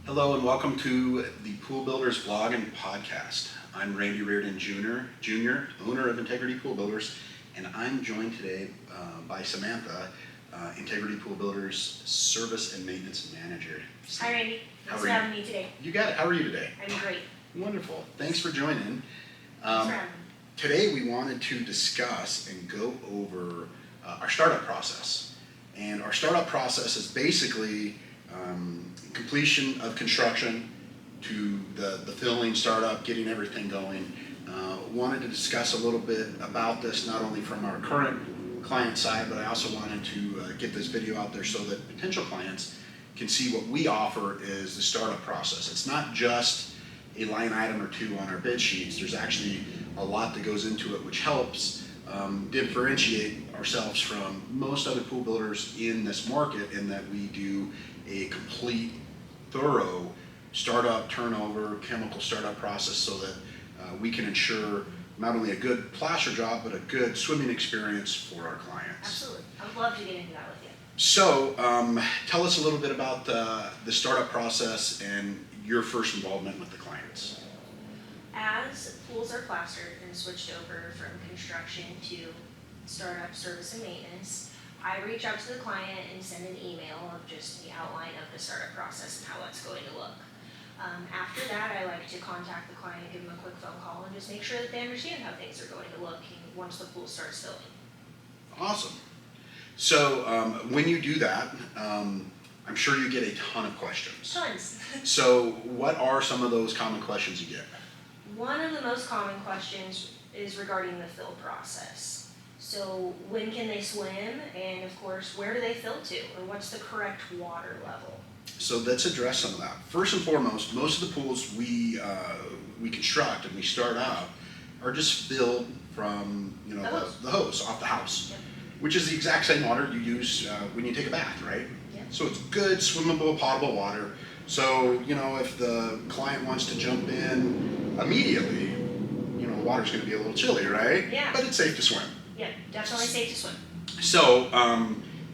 Hello and welcome to the Pool Builders Vlog and Podcast. I'm Randy Reardon Jr., owner of Integrity Pool Builders, and I'm joined today by Samantha, Integrity Pool Builders Service and Maintenance Manager. Hi Randy, thanks for having me today. You got it. How are you today? I'm great. Wonderful. Thanks for joining. Thanks for having me. Today we wanted to discuss and go over our startup process. And our startup process is basically completion of construction to the filling, startup, getting everything going. Wanted to discuss a little bit about this, not only from our current client side, but I also wanted to get this video out there so that potential clients can see what we offer is the startup process. It's not just a line item or two on our bid sheets. There's actually a lot that goes into it, which helps differentiate ourselves from most other pool builders in this market, in that we do a complete, thorough startup, turnover, chemical startup process so that we can ensure not only a good plaster job, but a good swimming experience for our clients. Absolutely. I'd love to get into that with you. So tell us a little bit about the startup process and your first involvement with the clients. As pools are plastered and switched over from construction to startup, service, and maintenance, I reach out to the client and send an email of just the outline of the startup process and how that's going to look. After that, I like to contact the client, give them a quick phone call, and just make sure that they understand how things are going to look once the pool starts filling. Awesome. So when you do that, I'm sure you get a ton of questions. Tons. So what are some of those common questions you get? One of the most common questions is regarding the fill process. So when can they swim, and of course, where do they fill to, or what's the correct water level? So let's address some of that. First and foremost, most of the pools we construct and we start up are just filled from the hose off the house, Yep. which is the exact same water you use when you take a bath, right? Yep. So it's good, swimmable, potable water. So if the client wants to jump in immediately, water's going to be a little chilly, right? Yeah. But it's safe to swim. Yeah, definitely safe to swim. So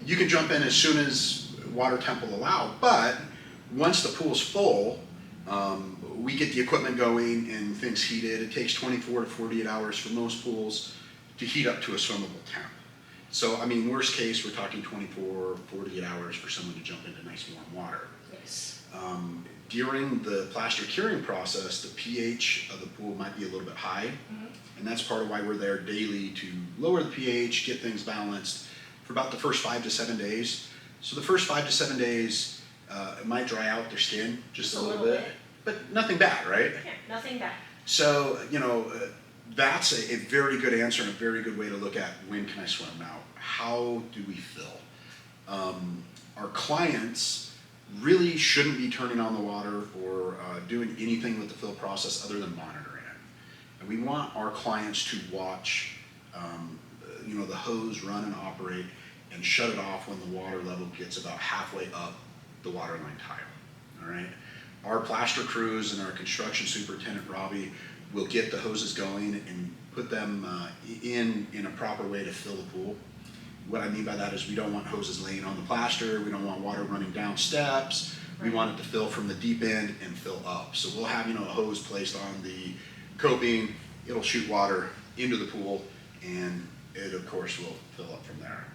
you can jump in as soon as water temp will allow, but once the pool's full, we get the equipment going and things heated. It takes 24 to 48 hours for most pools to heat up to a swimmable temp. So, worst case, we're talking 24, 48 hours for someone to jump into nice warm water. Yes. During the plaster curing process, the pH of the pool might be a little bit high, and that's part of why we're there daily to lower the pH, get things balanced for about the first 5 to 7 days. So the first 5 to 7 days, it might dry out their skin just a little bit, but nothing bad, right? Yeah, nothing bad. So, that's a very good answer and a very good way to look at when can I swim. Now, how do we fill? Our clients really shouldn't be turning on the water or doing anything with the fill process other than monitoring it. And we want our clients to watch the hose run and operate and shut it off when the water level gets about halfway up the water line tile. All right. Our plaster crews and our construction superintendent Robbie will get the hoses going and put them in a proper way to fill the pool. What I mean by that is we don't want hoses laying on the plaster. We don't want water running down steps. We want it to fill from the deep end and fill up. So we'll have a hose placed on the coping. It'll shoot water into the pool, and it of course will fill up from there.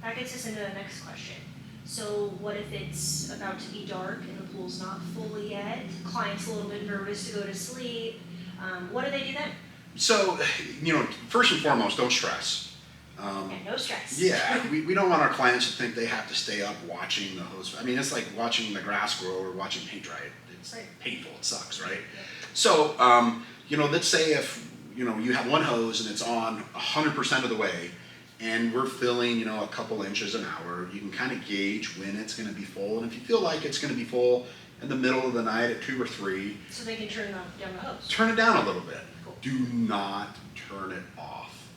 That gets us into the next question. So what if it's about to be dark and the pool's not full yet? The client's a little bit nervous to go to sleep. What do they do then? So, first and foremost, don't stress. No stress. Yeah, we don't want our clients to think they have to stay up watching the hose. It's like watching the grass grow or watching paint dry. It's painful, it sucks, right? Yeah. So, let's say if, you have one hose and it's on 100% of the way, and we're filling, a couple inches an hour, you can kind of gauge when it's going to be full. And if you feel like it's going to be full in the middle of the night at 2 or 3, so they can turn down the hose. Turn it down a little bit. Cool. Do not turn it off.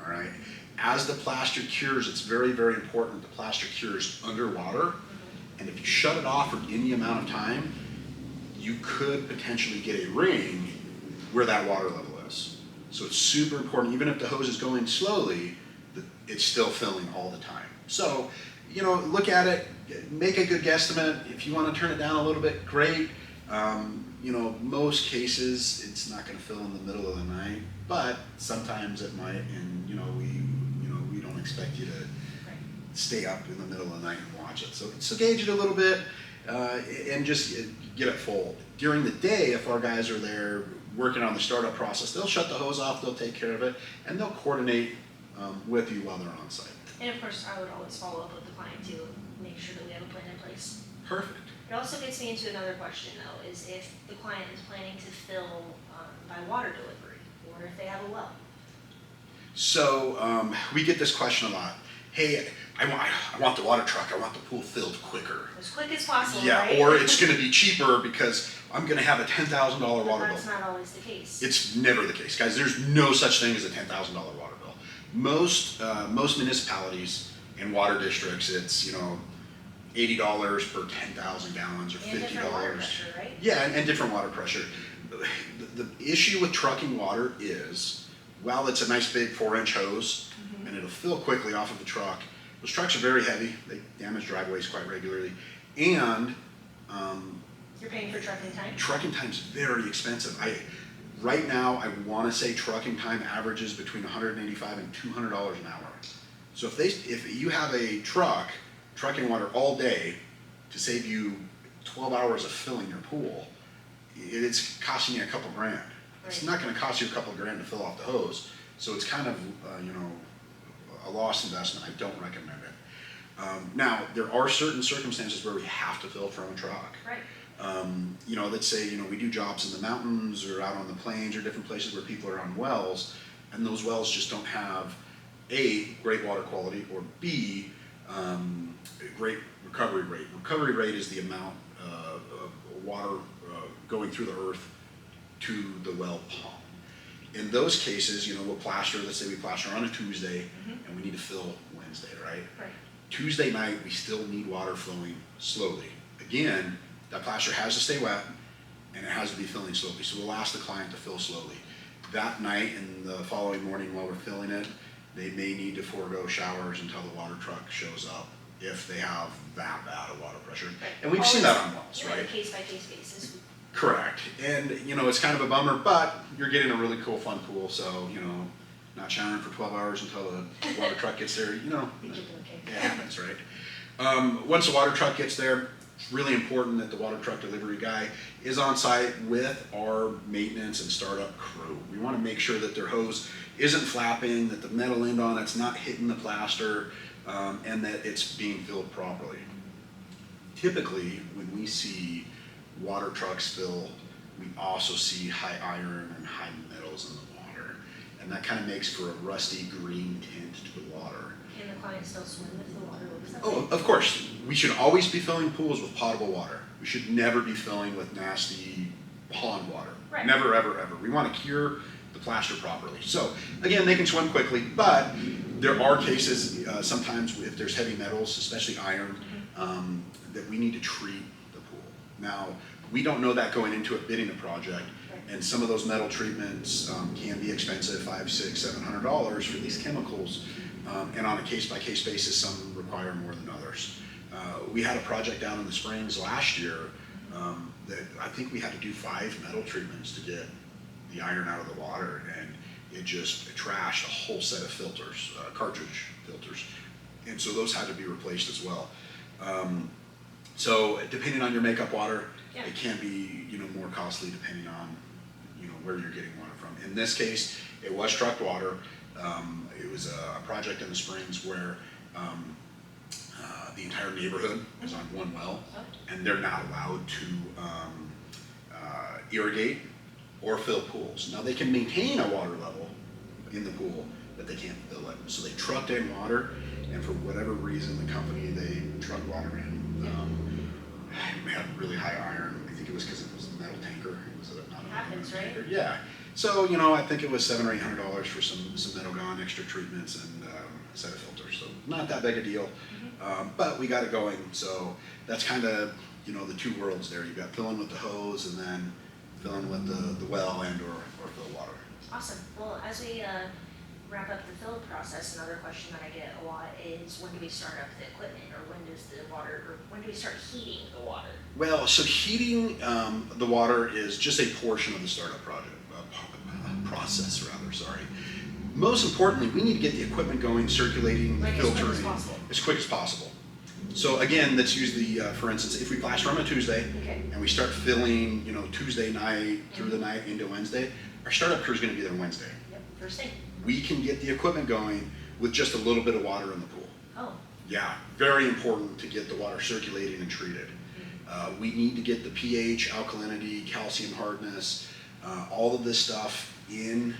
All right. As the plaster cures, it's very, very important the plaster cures underwater. And if you shut it off for any amount of time, you could potentially get a ring where that water level is. So it's super important. Even if the hose is going slowly, it's still filling all the time. So you know, look at it, make a good guesstimate. If you want to turn it down a little bit, great. You know, most cases it's not going to fill in the middle of the night, but sometimes it might, and we don't expect you to stay up in the middle of the night and watch it. So gauge it a little bit, and just get it full. During the day, if our guys are there working on the startup process, they'll shut the hose off, they'll take care of it, and they'll coordinate with you while they're on site. And of course, I would always follow up with the client too, make sure that we have a plan in place. Perfect. It also gets me into another question though, is if the client is planning to fill by water delivery, or if they have a well. So we get this question a lot. Hey, I want the water truck, I want the pool filled quicker. As quick as possible, Yeah, right? or it's gonna be cheaper because I'm gonna have a $10,000 water bill. That's not always the case. It's never the case, guys. There's no such thing as a $10,000 water bill. Most municipalities and water districts, it's $80 per 10,000 gallons or $50. And different water pressure, right? Yeah, and different water pressure. The issue with trucking water is, while it's a nice big 4-inch hose, and it'll fill quickly off of the truck, those trucks are very heavy. They damage driveways quite regularly, and You're paying for trucking time? trucking time's very expensive. Right now, I want to say trucking time averages between $185 and $200 an hour. So if you have a trucking water all day to save you 12 hours of filling your pool, it's costing you a couple grand. It's Right. not going to cost you a couple grand to fill off the hose. So it's kind of a lost investment. I don't recommend it. Now, there are certain circumstances where we have to fill from a truck. Right. Let's say, we do jobs in the mountains or out on the plains or different places where people are on wells, and those wells just don't have A, great water quality, or B, a great recovery rate. Recovery rate is the amount of water going through the earth to the well pump. In those cases, we'll plaster, let's say we plaster on a Tuesday, and we need to fill Wednesday, right? Right. Tuesday night, we still need water flowing slowly. Again, that plaster has to stay wet, and it has to be filling slowly. So we'll ask the client to fill slowly. That night and the following morning while we're filling it, they may need to forego showers until the water truck shows up if they have that bad of water pressure. Right. And we've seen that on wells, right? On a case-by-case basis. Correct. And, it's kind of a bummer, but you're getting a really cool, fun pool. So, not showering for 12 hours until the water truck gets there, You keep it okay. it happens, right? Once the water truck gets there, it's really important that the water truck delivery guy is on site with our maintenance and startup crew. We want to make sure that their hose isn't flapping, that the metal end on it's not hitting the plaster, and that it's being filled properly. Typically, when we see water trucks fill, we also see high iron and high metals in the water, and that kind of makes for a rusty green tint to the water. Can the client still swim if the water looks that way? Oh, of course. We should always be filling pools with potable water. We should never be filling with nasty pond water. Right. Never, ever, ever. We want to cure the plaster properly. So, again, they can swim quickly, but there are cases, sometimes if there's heavy metals, especially iron, that we need to treat the pool. Now, we don't know that going into it bidding a project, and some of those metal treatments can be expensive, $500, $600, $700 for these chemicals. And on a case-by-case basis, some require more than others. We had a project down in the Springs last year that I think we had to do 5 metal treatments to get the iron out of the water, and it just trashed a whole set of filters, cartridge filters. And so those had to be replaced as well. So depending on your makeup water, Yeah. it can be more costly depending on where you're getting water from. In this case, it was trucked water. It was a project in the Springs where the entire neighborhood was on one well, and they're not allowed to irrigate or fill pools. Now they can maintain a water level in the pool, but they can't fill it. So they trucked in water, and for whatever reason, the company they trucked water in had really high iron. I think it was because it was a metal tanker. It was not a Happens, metal right? tanker. Yeah. So I think it was $700 or $800 for some metal gone, extra treatments, and a set of filters. So not that big a deal, but we got it going. So that's kind of the two worlds there. You've got filling with the hose, and then filling with the well and or fill water. Awesome. Well, as we wrap up the fill process, another question that I get a lot is when do we start up the equipment, or when does the water, or when do we start heating the water? Well, so heating the water is just a portion of the startup process, rather. Sorry. Most importantly, we need to get the equipment going, circulating, Like as quick as filtering possible. as quick as possible. So again, let's use the, for instance, if we plaster on a Tuesday Okay. and we start filling, Tuesday night through the night into Wednesday, our startup crew is going to be there Wednesday. Yep, first thing. We can get the equipment going with just a little bit of water in the pool. Oh, Yeah, very important to get the water circulating and treated. We need to get the pH, alkalinity, calcium hardness, all of this stuff in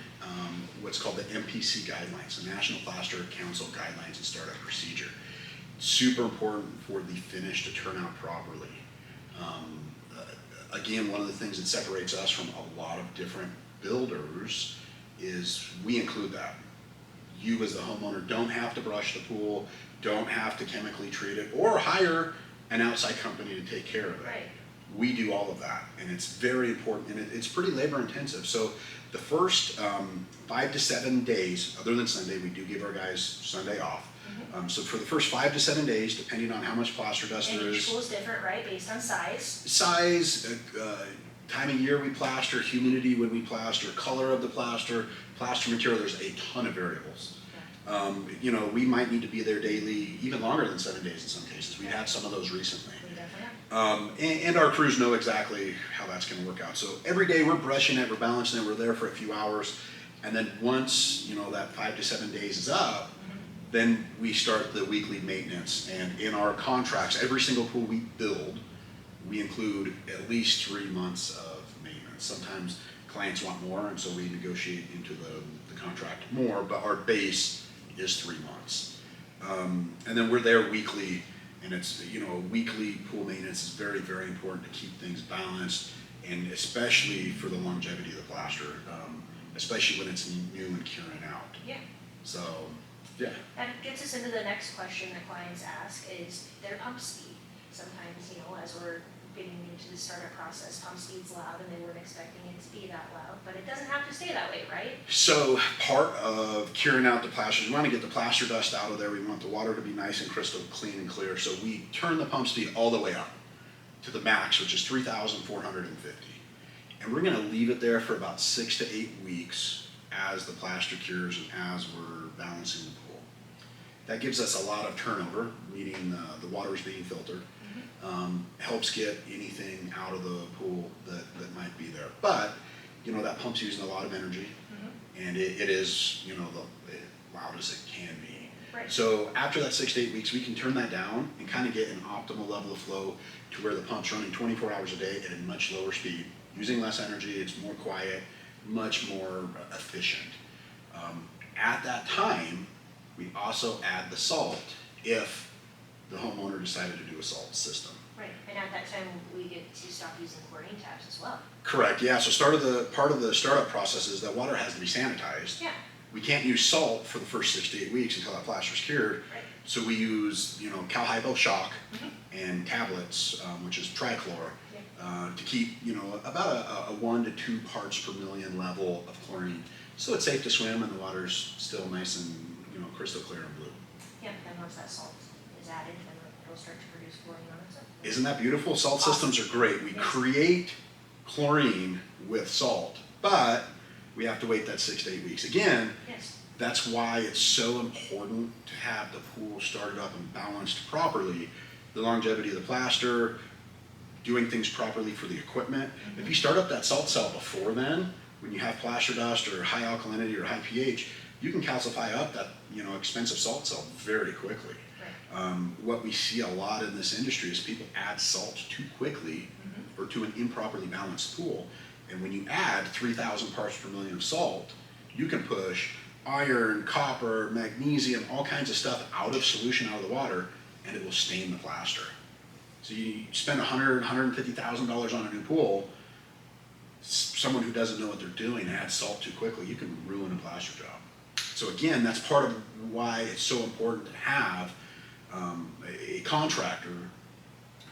what's called the MPC guidelines, the National Plaster Council Guidelines and Startup Procedure. Super important for the finish to turn out properly. Again, one of the things that separates us from a lot of different builders is we include that. You as the homeowner don't have to brush the pool, don't have to chemically treat it, or hire an outside company to take care of it. right. We do all of that, and it's very important, and it's pretty labor intensive. So the first 5 to 7 days, other than Sunday, we do give our guys Sunday off. So for the first 5 to 7 days, depending on how much plaster dust And there each is, pool is different, right, based on size? size, time of year we plaster, humidity when we plaster, color of the plaster material, there's a ton of variables. We might need to be there daily, even longer than 7 days in some cases. We've had some of those recently. We definitely have. And our crews know exactly how that's gonna work out. So every day we're brushing it, we're balancing it, we're there for a few hours. And then once, that 5 to 7 days is up, then we start the weekly maintenance. And in our contracts, every single pool we build, we include at least 3 months of maintenance. Sometimes clients want more, and so we negotiate into the contract more, but our base is 3 months. And then we're there weekly, and it's, weekly pool maintenance is very, very important to keep things balanced, and especially for the longevity of the plaster, especially when it's new and curing out. Yeah. So, yeah. That gets us into the next question that clients ask is their pump speed. Sometimes, as we're getting into the startup process, pump speed's loud and they weren't expecting it to be that loud, but it doesn't have to stay that way, right? So part of curing out the plaster, we want to get the plaster dust out of there. We want the water to be nice and crystal clean and clear. So we turn the pump speed all the way up to the max, which is 3,450. And we're going to leave it there for about 6 to 8 weeks as the plaster cures and as we're balancing the pool. That gives us a lot of turnover, meaning the water is being filtered. Helps get anything out of the pool that might be there. But, that pump's using a lot of energy, and it is, the loud as it can be. Right. So after that 6 to 8 weeks, we can turn that down and kind of get an optimal level of flow to where the pump's running 24 hours a day at a much lower speed, using less energy, it's more quiet, much more efficient. At that time, we also add the salt if the homeowner decided to do a salt system. Right, and at that time, we get to stop using chlorine taps as well. Correct, yeah, so part of the startup process is that water has to be sanitized. Yeah, We can't use salt for the first 6 to 8 weeks until that plaster's cured. right. So we use, Cal Hypo shock and tablets, which is trichlor, to keep, about a 1 to 2 parts per million level of chlorine. So it's safe to swim and the water's still nice and, crystal clear and blue. Yeah, then once that salt is added, then it'll start to produce chlorine on its own. Isn't that beautiful? Salt Awesome. systems are great. We Yes. create chlorine with salt, but we have to wait that 6 to 8 weeks. Again, Yes, that's why it's so important to have the pool started up and balanced properly. The longevity of the plaster, doing things properly for the equipment. If you start up that salt cell before then, when you have plaster dust or high alkalinity or high pH, you can calcify up that expensive salt cell very quickly. right. What we see a lot in this industry is people add salt too quickly or to an improperly balanced pool. And when you add 3,000 parts per million of salt, you can push iron, copper, magnesium, all kinds of stuff out of solution, out of the water, and it will stain the plaster. So you spend $100,000, $150,000 on a new pool, someone who doesn't know what they're doing adds salt too quickly, you can ruin a plaster job. So again, that's part of why it's so important to have a contractor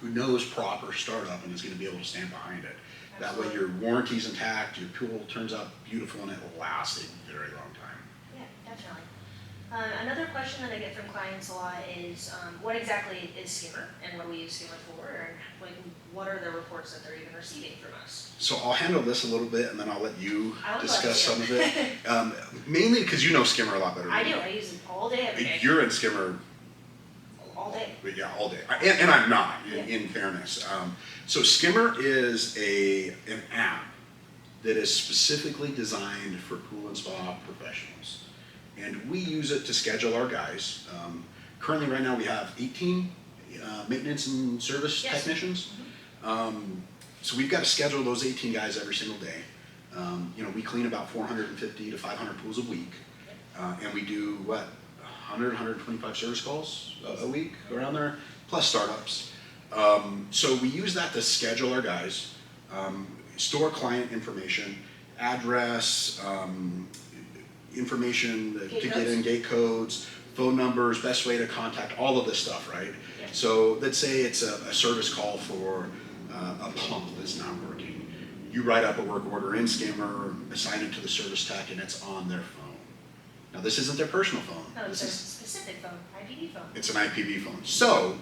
who knows proper startup and is going to be able to stand behind it. That way your warranty's intact, your pool turns out beautiful, and it will last a very long time. Yeah, definitely. Another question that I get from clients a lot is, what exactly is Skimmer and what do we use Skimmer for, and like, what are the reports that they're even receiving from us? So I'll handle this a little bit, and then I'll let you I would discuss love some to. of it. Mainly because you know Skimmer a lot better than I me. do, I use it all day, every day, You're in Skimmer, all day. yeah, all day, and I'm not. Yeah. In fairness, so Skimmer is an app that is specifically designed for pool and spa professionals. And we use it to schedule our guys. Currently, right now, we have 18 maintenance and service Yes. technicians. So we've got to schedule those 18 guys every single day. We clean about 450 to 500 pools a week. And we do, 125 service calls a week, around there, plus startups. So we use that to schedule our guys, store client information, address, information to Gate get codes. in, gate codes, phone numbers, best way to contact, all of this stuff, right? Yeah. So let's say it's a service call for a pump that's not working. You write up a work order in Skimmer, assign it to the service tech, and it's on their phone. Now this isn't their personal phone. No, it's This a is specific phone, IPv phone. it's an IPv phone. So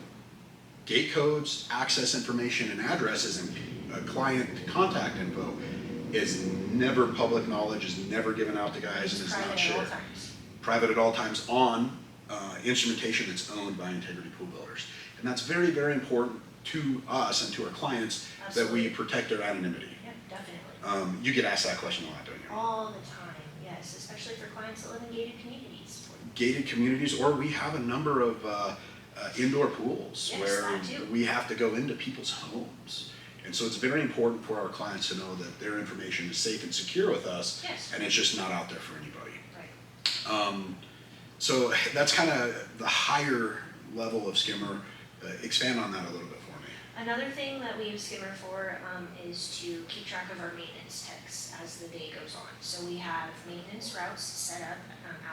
gate codes, access information, and addresses and client contact info is never public knowledge, is never given out to guys, and is Private not at shared. all times. Private at all times on instrumentation that's owned by Integrity Pool Builders. And that's very, very important to us and to our clients that we Absolutely. protect their anonymity. Yeah, definitely. You get asked that question a lot, don't you? All the time, yes, especially for clients that live in gated communities. Gated communities, or we have a number of indoor pools Yes, where that too. we have to go into people's homes. And so it's very important for our clients to know that their information is safe and secure with us, Yes. and it's just not out there for anybody. Right. So that's kind of the higher level of Skimmer. Expand on that a little bit for me. Another thing that we use Skimmer for is to keep track of our maintenance techs as the day goes on. So we have maintenance routes set up,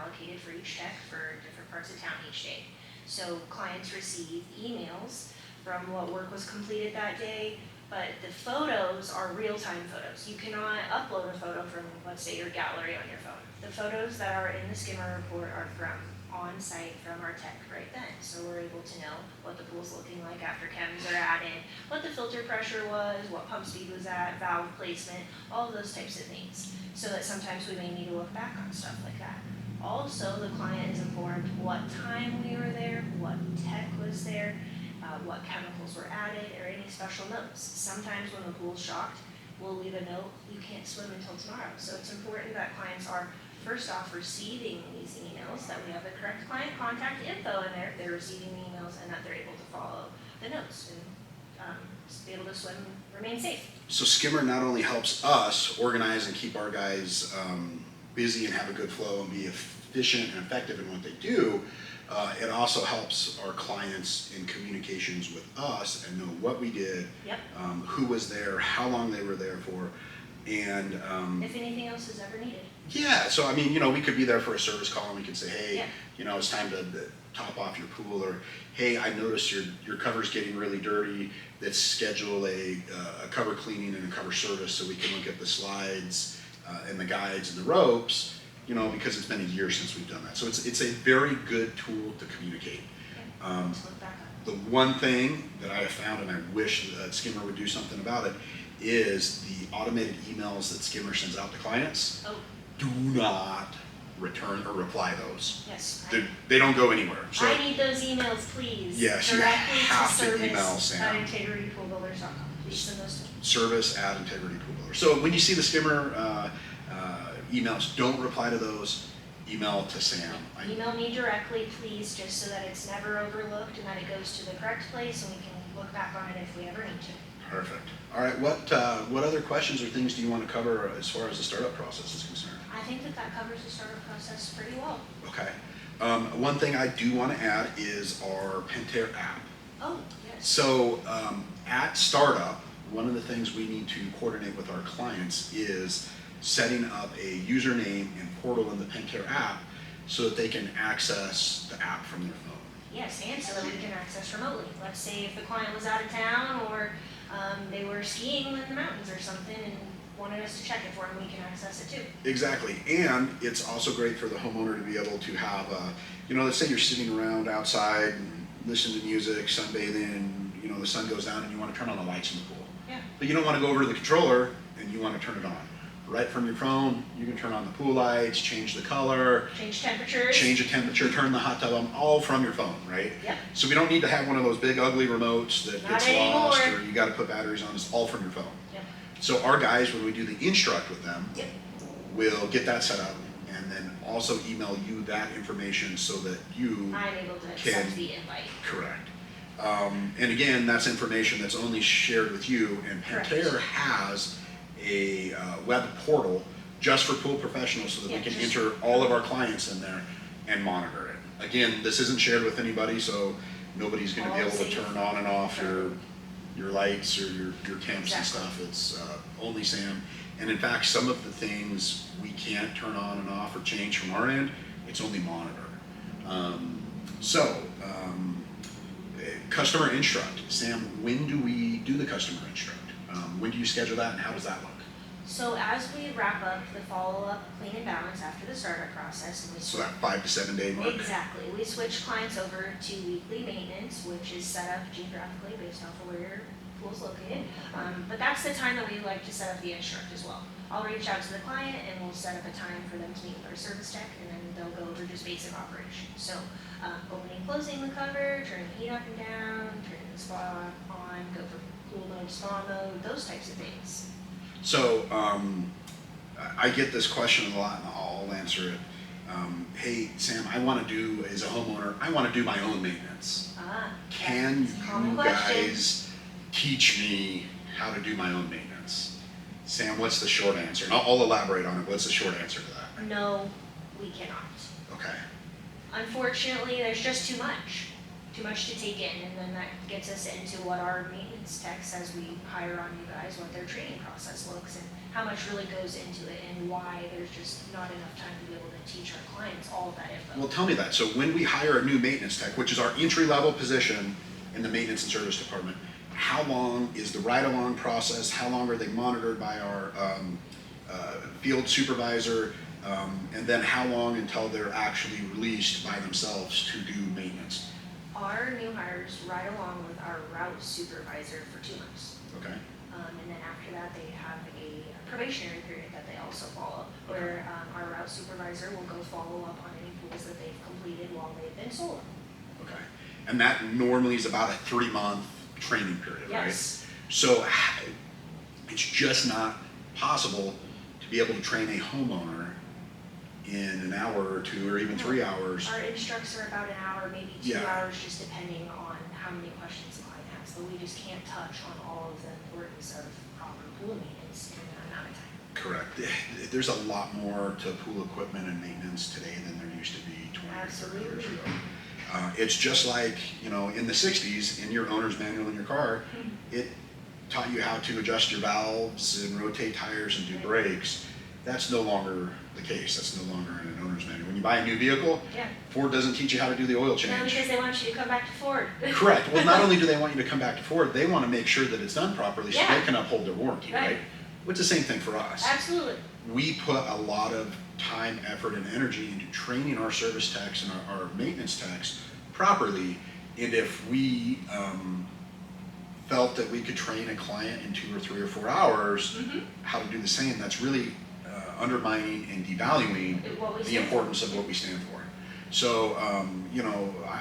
allocated for each tech for different parts of town each day. So clients receive emails from what work was completed that day, but the photos are real-time photos. You cannot upload a photo from, let's say, your gallery on your phone. The photos that are in the Skimmer report are from on-site from our tech right then. So we're able to know what the pool's looking like after chems are added, what the filter pressure was, what pump speed was at, valve placement, all of those types of things. So that sometimes we may need to look back on stuff like that. Also, the client is informed what time we were there, what tech was there, what chemicals were added, or any special notes. Sometimes when the pool's shocked, we'll leave a note, you can't swim until tomorrow. So it's important that clients are first off receiving these emails, that we have the correct client contact info in there if they're receiving the emails, and that they're able to follow the notes and be able to swim and remain safe. So Skimmer not only helps us organize and keep our guys busy and have a good flow and be efficient and effective in what they do, it also helps our clients in communications with us and know what we did, Yep. who was there, how long they were there for, and If anything else is ever needed. yeah, so I mean, we could be there for a service call and we could say, hey, Yeah. it's time to top off your pool, or hey, I noticed your cover's getting really dirty. Let's schedule a cover cleaning and a cover service so we can look at the slides and the guides and the ropes, because it's been a year since we've done that. So it's a very good tool to communicate. Yeah. Let's look back on The one thing that I have found, and I wish that Skimmer would do something about it, is the automated emails that Skimmer sends out to clients. it. Oh, Do not return or reply those. yes. They don't go anywhere. So I need those emails, please. Yes, you Directly have to to email service Sam. at integritypoolbuilders.com. Please send those to me. service at Integrity Pool Builder. So when you see the Skimmer emails, don't reply to those. Email to Sam. Email me directly, please, just so that it's never overlooked and that it goes to the correct place and we can look back on it if we ever need to. Perfect. All right. What other questions or things do you want to cover as far as the startup process is concerned? I think that covers the startup process pretty well. Okay. One thing I do want to add is our Pentair app. Oh, yes. So at startup, one of the things we need to coordinate with our clients is setting up a username and portal in the Pentair app so that they can access the app from their phone. Yes, and so that we can access remotely. Let's say if the client was out of town or they were skiing in the mountains or something and wanted us to check it for them, we can access it too. Exactly, and it's also great for the homeowner to be able to have let's say you're sitting around outside and listening to music, sunbathing, and the sun goes down and you want to turn on the lights in the pool. Yeah. But you don't want to go over to the controller and you want to turn it on. Right from your phone, you can turn on the pool lights, change the color, Change temperatures. change the temperature, turn the hot tub on, all from your phone, right? Yep. So we don't need to have one of those big ugly remotes that Not gets anymore. lost or you got to put batteries on. It's all from your phone. Yep. So our guys, when we do the instruct with them, Yep. will get that set up and then also email you that information so that you I'm able to Can- accept the invite. correct. And again, that's information that's only shared with you. And Correct. Pentair has a web portal just for pool professionals so that Yeah, we can just- enter all of our clients in there and monitor it. Again, this isn't shared with anybody, so nobody's going to be All able to safe. turn on and off your lights or your temps and Exactly. stuff. It's only Sam. And in fact, some of the things we can't turn on and off or change from our end, it's only monitor. Customer instruct. Sam, when do we do the customer instruct? When do you schedule that and how does that look? So as we wrap up the follow-up clean and balance after the startup process, and we So that 5 to 7 day mark? exactly, we switch clients over to weekly maintenance, which is set up geographically based off of where your pool's located. But that's the time that we like to set up the instruct as well. I'll reach out to the client and we'll set up a time for them to meet with our service tech, and then they'll go over just basic operations. So opening, closing the cover, turning the heat up and down, turning the spa on, go for cool mode, spa mode, those types of things. So I get this question a lot and I'll answer it. Hey, Sam, I want to do, as a homeowner, I want to do my own maintenance. Can That's a common you question. guys teach me how to do my own maintenance? Sam, what's the short answer? And I'll elaborate on it. What's the short answer to that? No, we cannot. Okay. Unfortunately, there's just too much to take in, and then that gets us into what our maintenance techs, as we hire on you guys, what their training process looks and how much really goes into it and why there's just not enough time to be able to teach our clients all of that info. Well, tell me that. So when we hire a new maintenance tech, which is our entry-level position in the maintenance and service department, how long is the ride-along process? How long are they monitored by our field supervisor? And then how long until they're actually released by themselves to do maintenance? Our new hires ride along with our route supervisor for 2 months. Okay. And then after that, they have a probationary period that they also follow, where our route supervisor will go follow up on any pools that they've completed while they've been solar. Okay. And that normally is about a 3-month training period, right? Yes. So it's just not possible to be able to train a homeowner in an hour or 2 or even 3 hours. Our instructs are about an hour, maybe 2 Yeah. hours, just depending on how many questions the client has. But we just can't touch on all of the importance of proper pool maintenance in that amount of time. Correct. There's a lot more to pool equipment and maintenance today than there used to be 20 or 30 years Absolutely. ago. It's just like, in the 60s, in your owner's manual in your car, it taught you how to adjust your valves and rotate tires and do brakes. That's no longer the case. That's no longer in an owner's manual. When you buy a new vehicle, Yeah. Ford doesn't teach you how to do the oil No, change. because they want you to come back to Ford. Correct. Well, not only do they want you to come back to Ford, they want to make sure that it's done properly so Yeah. they can uphold their warranty, Right. right? Well, it's the same thing for us. Absolutely. We put a lot of time, effort, and energy into training our service techs and our maintenance techs properly. And if we felt that we could train a client in 2 or 3 or 4 hours how to do the same, that's really undermining and devaluing What we the stand for. importance of what we stand for. So,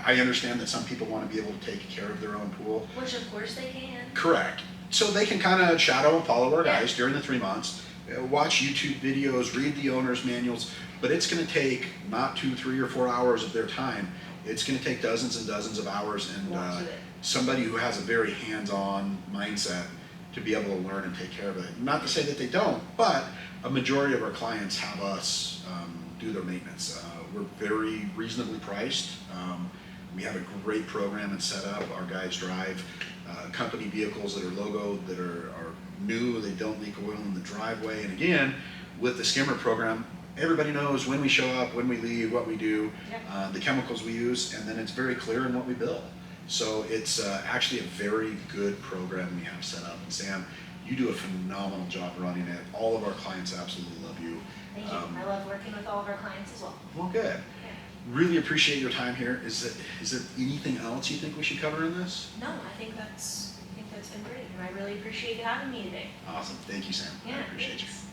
I understand that some people want to be able to take care of their own pool. Which of course they can. Correct. So they can kind of shadow and follow our Yeah. guys during the 3 months, watch YouTube videos, read the owner's manuals, but it's going to take not 2, 3, or 4 hours of their time. It's going to take dozens and dozens of hours and We'll do it. somebody who has a very hands-on mindset to be able to learn and take care of it. Not to say that they don't, but a majority of our clients have us do their maintenance. We're very reasonably priced. We have a great program and set up. Our guys drive company vehicles that are logoed, that are new, they don't leak oil in the driveway. And again, with the skimmer program, everybody knows when we show up, when we leave, what we do, Yep. the chemicals we use, and then it's very clear in what we bill. So it's actually a very good program we have set up. And Sam, you do a phenomenal job running it. All of our clients absolutely love you. Thank you. I love working with all of our clients as well. Well, good. Yeah. Really appreciate your time here. Is there anything else you think we should cover in this? No, I think that's been great, and I really appreciate you having me today. Awesome. Thank you, Sam. Yeah, I appreciate you. thanks.